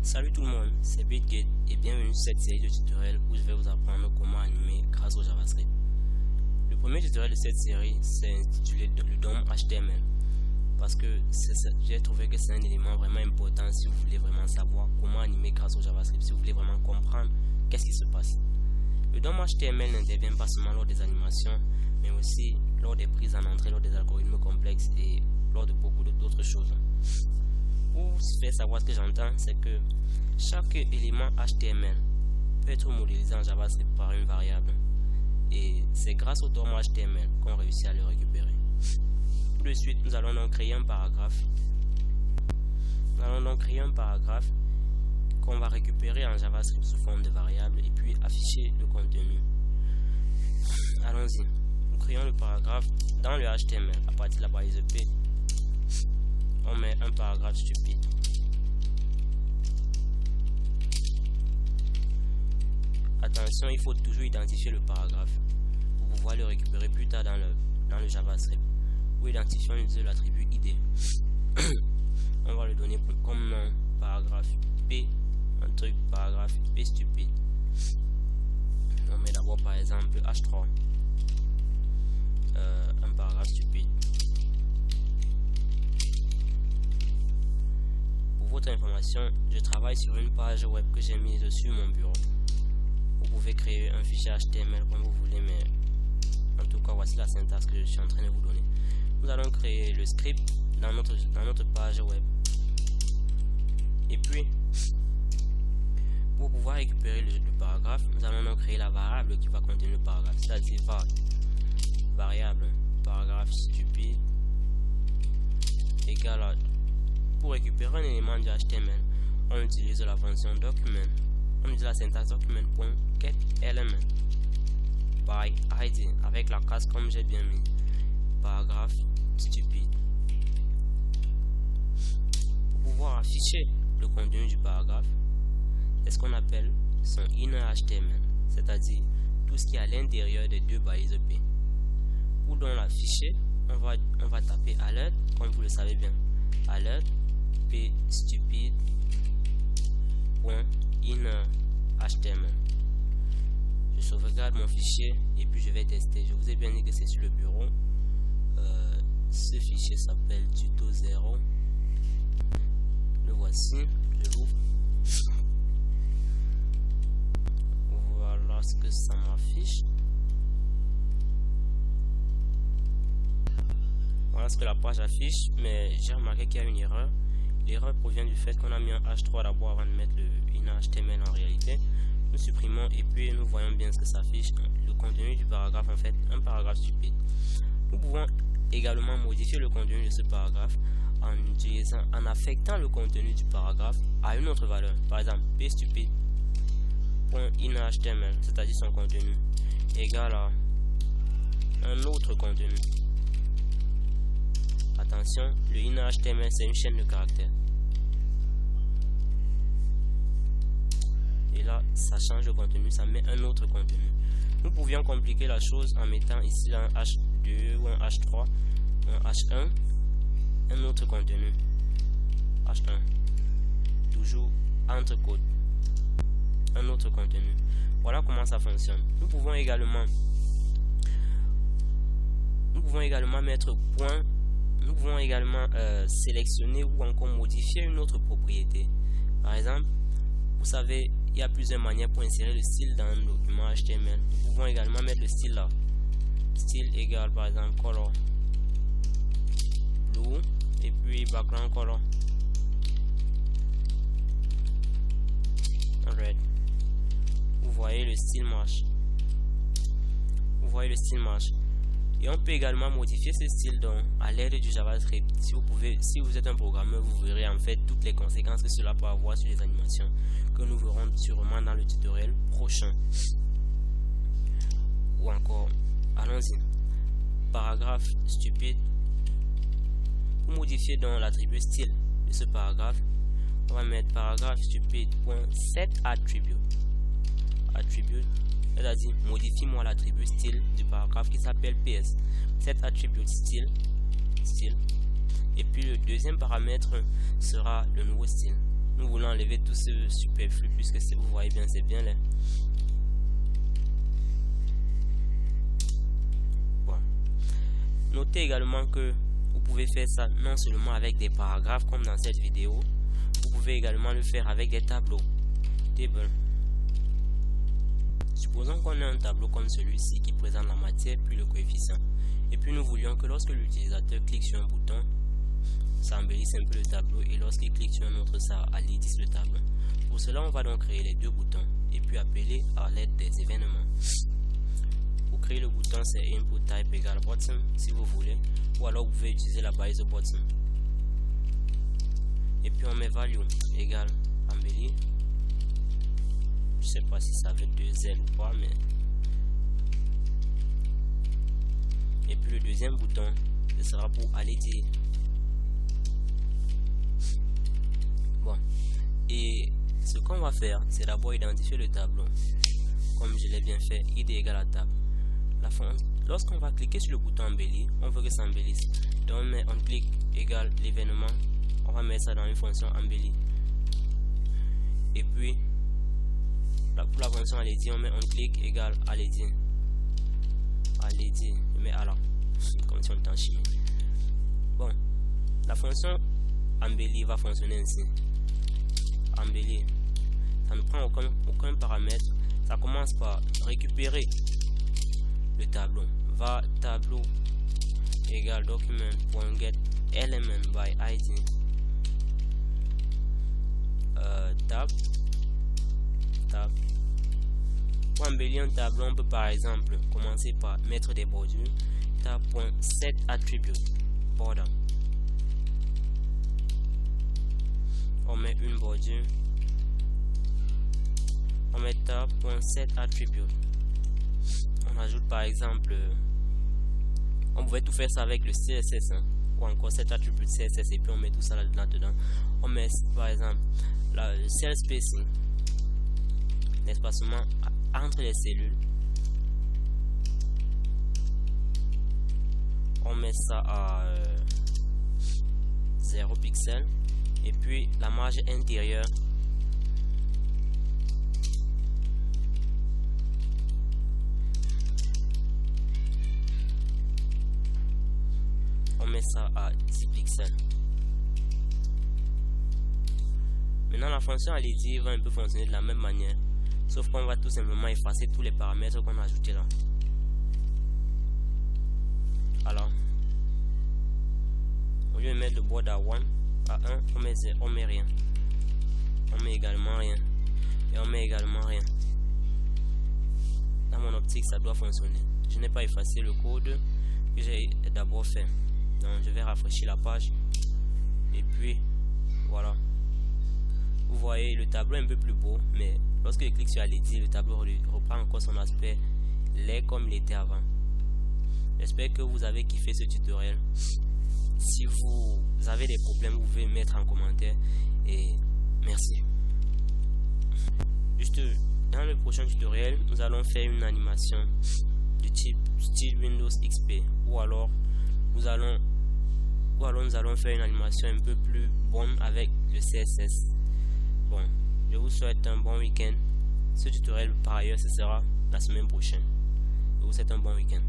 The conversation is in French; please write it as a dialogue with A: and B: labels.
A: Salut tout le monde, c'est BitGate et bienvenue sur cette série de tutoriels où je vais vous apprendre comment animer grâce au JavaScript. Le premier tutoriel de cette série c'est intitulé le DOM HTML parce que j'ai trouvé que c'est un élément vraiment important si vous voulez vraiment savoir comment animer grâce au JavaScript, si vous voulez vraiment comprendre qu'est-ce qui se passe. Le DOM HTML n'intervient pas seulement lors des animations mais aussi lors des prises en entrée, lors des algorithmes complexes et lors de beaucoup d'autres choses. Pour faire savoir ce que j'entends, c'est que chaque élément HTML peut être modélisé en JavaScript par une variable et c'est grâce au DOM HTML qu'on réussit à le récupérer. Tout de suite, nous allons donc créer un paragraphe. Qu'on va récupérer en JavaScript sous forme de variable et puis afficher le contenu. Allons-y. Nous créons le paragraphe dans le HTML à partir de la balise P. On met un paragraphe stupide. Attention, il faut toujours identifier le paragraphe pour pouvoir le récupérer plus tard dans le JavaScript. Pour identifier, on utilise l'attribut ID. On va le donner comme nom paragraphe P, un truc paragraphe P stupide. On met d'abord par exemple H3, un paragraphe stupide. Pour votre information, je travaille sur une page web que j'ai mise sur mon bureau. Vous pouvez créer un fichier HTML comme vous voulez, mais en tout cas, voici la syntaxe que je suis en train de vous donner. Nous allons créer le script dans notre page web. Et puis, pour pouvoir récupérer le paragraphe, nous allons donc créer la variable qui va contenir le paragraphe, c'est-à-dire variable paragraphe stupide égale à. Pour récupérer un élément du HTML, on utilise la fonction document. On utilise la syntaxe document.getElement by ID avec la case comme j'ai bien mis paragraphe stupide. Pour pouvoir afficher le contenu du paragraphe, c'est ce qu'on appelle son inner HTML, c'est-à-dire tout ce qui est à l'intérieur des deux balises P. Pour donc l'afficher, on va taper alert, comme vous le savez bien, alert p stupide .inner HTML. Je sauvegarde mon fichier et puis je vais tester. Je vous ai bien dit que c'est sur le bureau. Ce fichier s'appelle tuto0. Le voici, je l'ouvre. Voilà ce que ça m'affiche. Voilà ce que la page affiche, mais j'ai remarqué qu'il y a une erreur. L'erreur provient du fait qu'on a mis un H3 d'abord avant de mettre le inner HTML en réalité. Nous supprimons et puis nous voyons bien ce que ça affiche. Le contenu du paragraphe, en fait, un paragraphe stupide. Nous pouvons également modifier le contenu de ce paragraphe en affectant le contenu du paragraphe à une autre valeur. Par exemple, pstupide.innerHTML, c'est-à-dire son contenu, égale à un autre contenu. Attention, le inner HTML c'est une chaîne de caractères. Et là, ça change le contenu, ça met un autre contenu. Nous pouvions compliquer la chose en mettant ici un H2 ou un H3, un H1, un autre contenu. H1. Toujours entre côtes. Un autre contenu. Voilà comment ça fonctionne. Nous pouvons également mettre point. Nous pouvons également sélectionner ou encore modifier une autre propriété. Par exemple, vous savez, il y a plusieurs manières pour insérer le style dans un document HTML. Nous pouvons également mettre le style là. Style égale par exemple color blue et puis background color red. Vous voyez le style marche. Et on peut également modifier ce style à l'aide du JavaScript. Si vous êtes un programmeur, vous verrez en fait toutes les conséquences que cela peut avoir sur les animations que nous verrons sûrement dans le tutoriel prochain. Ou encore, allons-y. Paragraphe stupide. Pour modifier donc l'attribut style de ce paragraphe, on va mettre paragraphe stupide.setAttribute. C'est-à-dire, modifie-moi l'attribut style du paragraphe qui s'appelle PS. Set attribute style. Et puis le deuxième paramètre sera le nouveau style. Nous voulons enlever tout ce superflu puisque vous voyez bien, c'est bien là. Bon. Notez également que vous pouvez faire ça non seulement avec des paragraphes comme dans cette vidéo, vous pouvez également le faire avec des tableaux. Table. Supposons qu'on a un tableau comme celui-ci qui présente la matière puis le coefficient. Et puis nous voulions que lorsque l'utilisateur clique sur un bouton, ça embellisse un peu le tableau, et lorsqu'il clique sur un autre, ça alitisse le tableau. Pour cela, on va donc créer les deux boutons et puis appeler à l'aide des événements. Pour créer le bouton, c'est input type égale button si vous voulez, ou alors vous pouvez utiliser la balise button. Et puis on met value égale embellir. Je sais pas si ça veut 2 L ou pas, mais. Et puis le deuxième bouton, ce sera pour aller dire. Bon, et ce qu'on va faire, c'est d'abord identifier le tableau, comme je l'ai bien fait, id égale à table. Lorsqu'on va cliquer sur le bouton embellir, on veut que ça embellisse. Donc on clique égale l'événement, on va mettre ça dans une fonction embellir. Et puis, pour la fonction aller dire, on clique égale aller dire. Aller dire, mais alors, comme si on était en chimie. Bon, la fonction embellir va fonctionner ainsi. Embellir, ça ne prend aucun paramètre. Ça commence par récupérer le tableau. Va tableau égale document.get element by id tab. Pour embellir un tableau, on peut par exemple commencer par mettre des bordures. Tab.set attribute border. On met une bordure. On met tab.set attribute. On ajoute par exemple, on pouvait tout faire ça avec le CSS, hein, ou encore set attribute CSS, et puis on met tout ça là-dedans. On met par exemple le cell spacing, l'espacement entre les cellules. On met ça à 0 pixels. Et puis la marge intérieure, on met ça à 10 pixels. Maintenant la fonction aller dire va un peu fonctionner de la même manière, sauf qu'on va tout simplement effacer tous les paramètres qu'on a ajoutés là. Alors, au lieu de mettre le border à 1, on met rien. On met également rien. Et on met également rien. Dans mon optique, ça doit fonctionner. Je n'ai pas effacé le code que j'ai d'abord fait. Donc je vais rafraîchir la page. Et puis voilà. Vous voyez, le tableau est un peu plus beau, mais lorsque je clique sur Allez-y, le tableau reprend encore son aspect laid comme il était avant. J'espère que vous avez kiffé ce tutoriel. Si vous avez des problèmes, vous pouvez mettre en commentaire, et merci. Juste dans le prochain tutoriel, nous allons faire une animation du type style Windows XP, ou alors nous allons faire une animation un peu plus bonne avec le CSS. Bon, je vous souhaite un bon week-end. Ce tutoriel par ailleurs ce sera la semaine prochaine. Je vous souhaite un bon week-end.